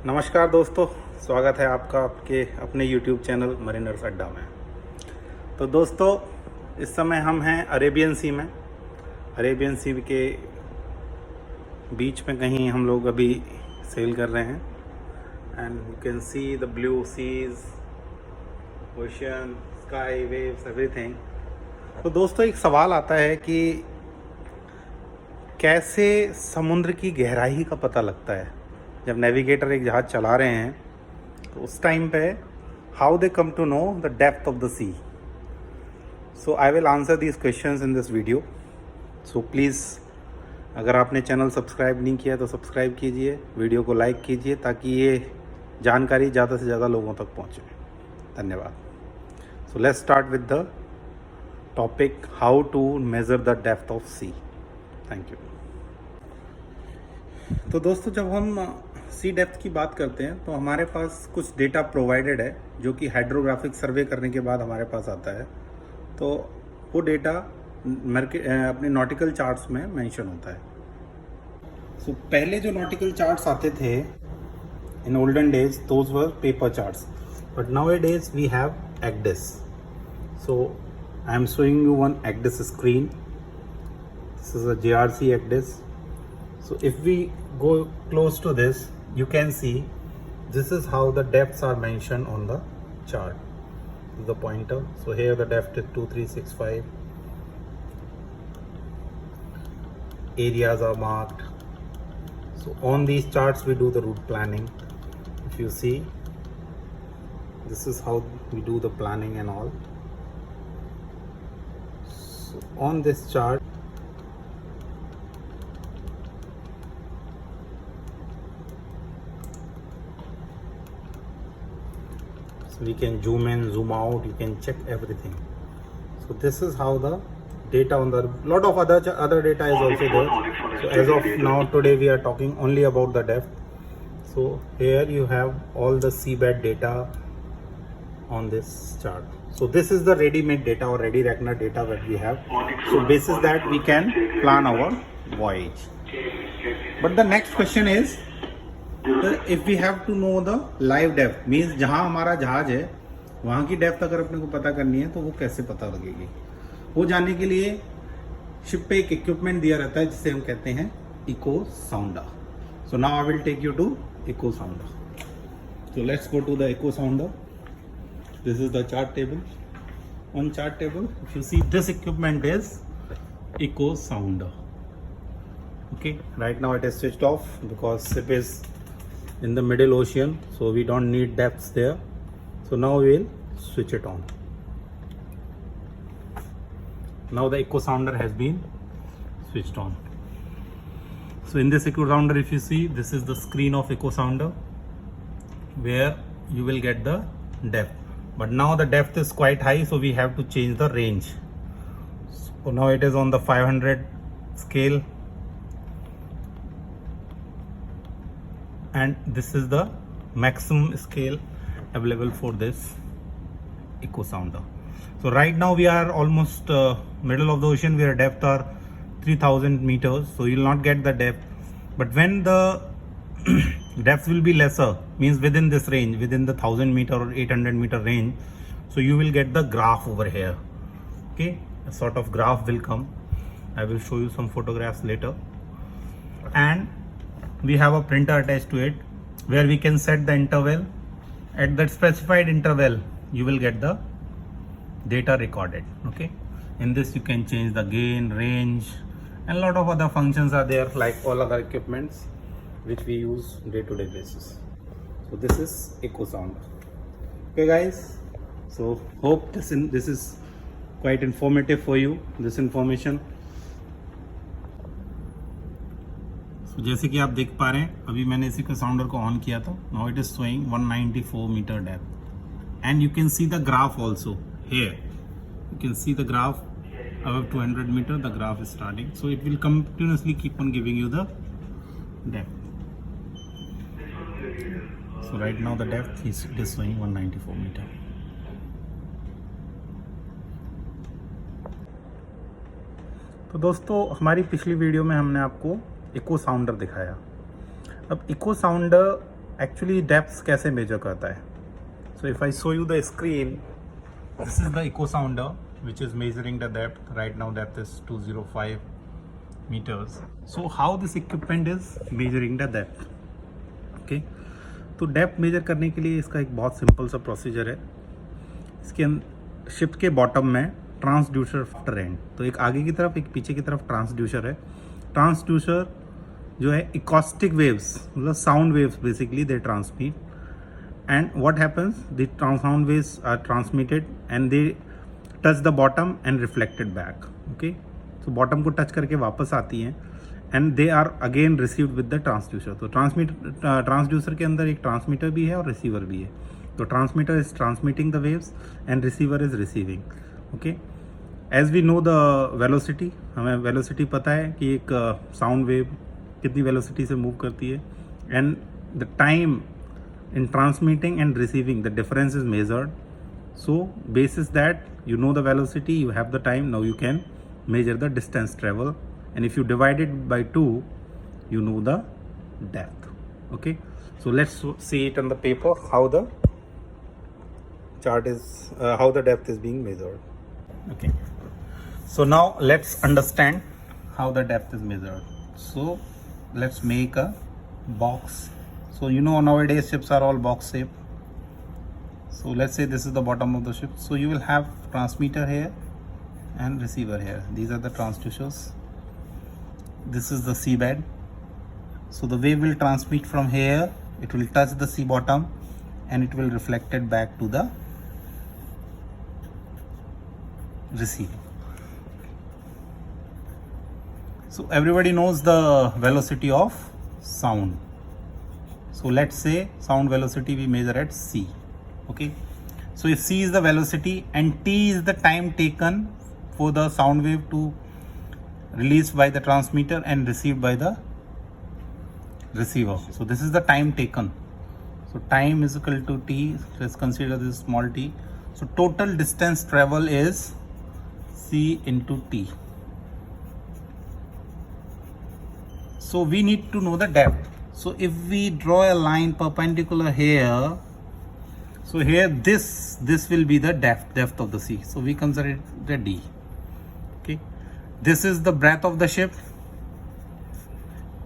नमस्कार दोस्तों, स्वागत है आपका आपके अपने YouTube चैनल मरीनर्स अड्डा में। तो दोस्तों, इस समय हम हैं अरेबियन सी में। अरेबियन सी के बीच में कहीं हम लोग अभी सेल कर रहे हैं and you can see the blue seas, ocean, sky, waves, everything. तो दोस्तों, एक सवाल आता है कि कैसे समुद्र की गहराई का पता लगता है। जब नेविगेटर एक जहाज़ चला रहे हैं तो उस टाइम पे how they come to know the depth of the sea. So I will answer these questions in this video. So please, अगर आपने चैनल सब्सक्राइब नहीं किया तो सब्सक्राइब कीजिए, वीडियो को लाइक कीजिए ताकि ये जानकारी ज़्यादा से ज़्यादा लोगों तक पहुँचे। धन्यवाद। So let's start with the topic how to measure the depth of sea. Thank you. तो दोस्तों, जब हम सी डेप्थ की बात करते हैं तो हमारे पास कुछ डेटा प्रोवाइडेड है जो कि हाइड्रोग्राफिक सर्वे करने के बाद हमारे पास आता है। तो वो डेटा अपने नॉटिकल चार्ट्स में मेंशन होता है। सो पहले जो नॉटिकल चार्ट्स आते थे in olden days, those were paper charts, but nowadays we have ECDIS. So I am showing you one ECDIS screen. This is a JRC ECDIS. So if we go close to this, you can see this is how the depths are mentioned on the chart. This is the pointer. So here the depth is 2365. Areas are marked. So on these charts we do the route planning. If you see, this is how we do the planning and all. So on this chart, so we can zoom in, zoom out, you can check everything. So this is how the data on the lot of other data is also there. So as of now, today we are talking only about the depth. So here you have all the seabed data on this chart. So this is the ready-made data or ready reckoner data that we have. So basis that we can plan our voyage. But the next question is, if we have to know the live depth, means जहाँ हमारा जहाज है वहाँ की depth अगर अपने को पता करनी है तो वो कैसे पता लगेगी। वो जानने के लिए शिप पे एक इक्विपमेंट दिया रहता है जिसे हम कहते हैं echo sounder. So now I will take you to echo sounder. So let's go to the echo sounder. This is the chart table. On chart table if you see, this equipment is echo sounder. Okay, right now it is switched off because ship is in the middle ocean, so we don't need depths there. So now we will switch it on. Now the echo sounder has been switched on. So in this echo sounder, if you see, this is the screen of echo sounder where you will get the depth. But now the depth is quite high, so we have to change the range. So now it is on the 500 scale. And this is the maximum scale available for this echo sounder. So right now we are almost middle of the ocean, where depth are 3000 meters, so you will not get the depth. But when the depth will be lesser, means within this range, within the 1000 meter or 800 meter range, so you will get the graph over here. Okay, a sort of graph will come. I will show you some photographs later. And we have a printer attached to it where we can set the interval. At that specified interval you will get the data recorded. Okay, in this you can change the gain, range, and a lot of other functions are there like all other equipments which we use day-to-day basis. So this is echo sounder. Okay guys, so hope this is quite informative for you, this information. जैसे कि आप देख पा रहे हैं, अभी मैंने इसी को साउंडर को ऑन किया था. Now it is showing 194 metre depth and you can see the graph also here. You can see the graph above 200 meter, the graph is starting, so it will continuously keep on giving you the depth. So right now the depth is showing 194 meter. तो दोस्तों, हमारी पिछली video में हमने आपको eco साउंडर दिखाया. अब eco साउंडर actually depth कैसे मेजर करता है. So if I show you the screen, this is the echo sounder which is measuring the depth. Right now depth is 205 meters. So how this equipment is measuring the depth? Okay, तो depth major करने के लिए इसका एक बहुत simple सा procedure है. इसके शिप के बॉटम में ट्रांसड्यूसर आफ्टर एंड, तो एक आगे की तरफ एक पीछे की तरफ ट्रांसड्यूसर है. ट्रांसड्यूसर जो है इकोस्टिक वेव्स, मतलब sound waves basically they transmit. And what happens, the sound waves are transmitted and they touch the bottom and reflected back. Okay, so bottom को touch करके वापस आती हैं and they are again received with the transducer. तो transducer के अंदर एक transmitter भी है और receiver भी है. तो transmitter is transmitting the waves and receiver is receiving. Okay, as we know the velocity, हमें velocity पता है कि एक sound wave कितनी velocity से move करती है, and the time in transmitting and receiving, the difference is measured. So basis that you know the velocity, you have the time, now you can measure the distance travel, and if you divide it by 2, you know the depth. Okay, so let's see it on the paper how the chart is how the depth is being measured. Okay, so now let's understand how the depth is measured. So let's make a box. So you know nowadays ships are all box shape. So let's say this is the bottom of the ship. So you will have transmitter here and receiver here. These are the transducers. This is the seabed. So the wave will transmit from here. It will touch the sea bottom and it will reflect it back to the receiver. So everybody knows the velocity of sound. So let's say sound velocity we measure at c. Okay, so if c is the velocity and t is the time taken for the sound wave to released by the transmitter and received by the receiver, so this is the time taken. So time is equal to t. Let's consider this small t. So total distance travel is c into t. So we need to know the depth. So if we draw a line perpendicular here, so here this will be the depth of the sea. So we consider it the d. Okay, this is the breadth of the ship,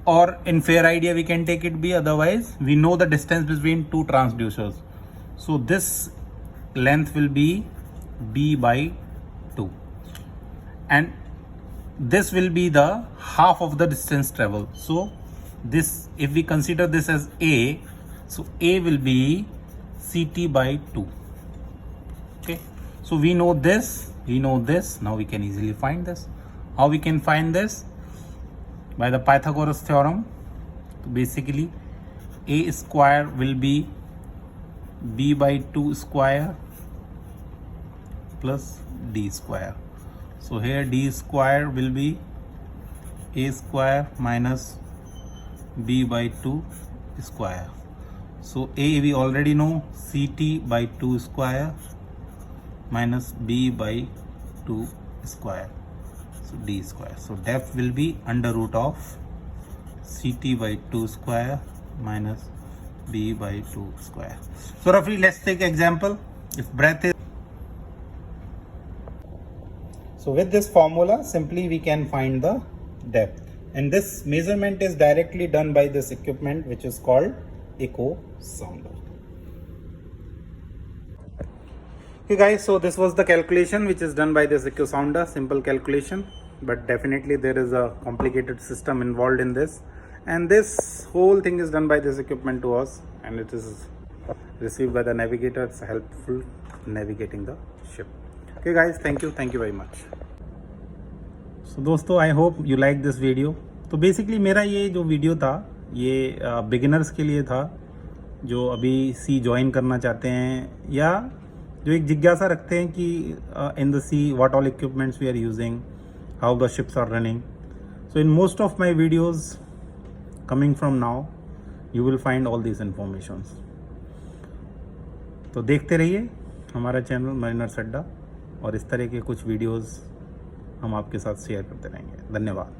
or in fair idea we can take it b. Otherwise we know the distance between two transducers. So this length will be b by 2, and this will be the half of the distance travel. So this, if we consider this as a, so a will be ct by 2. Okay, so we know this, we know this. Now we can easily find this. How we can find this? By the Pythagoras theorem. So basically a square will be b by 2 square plus d square. So here d square will be a square minus b by 2 square. So a we already know, ct by 2 square minus b by 2 square, so d square. So depth will be under root of ct by 2 square minus b by 2 square. So roughly let's take example. If breadth is, so with this formula simply we can find the depth. And this measurement is directly done by this equipment which is called echo sounder. Okay guys, so this was the calculation which is done by this echo sounder. Simple calculation, but definitely there is a complicated system involved in this, and this whole thing is done by this equipment to us, and it is received by the navigator. It's helpful in navigating the ship. Okay guys, thank you very much. So दोस्तों, I hope you like this video. तो basically मेरा ये जो video था ये beginners के लिए था जो अभी सी ज्वाइन करना चाहते हैं, या जो एक जिज्ञासा रखते हैं कि in the sea what all equipments we are using, how the ships are running. So in most of my videos coming from now you will find all this informations. तो देखते रहिए हमारा चैनल मरीनर्स अड्डा, और इस तरह के कुछ वीडियोज़ हम आपके साथ शेयर करते रहेंगे. धन्यवाद.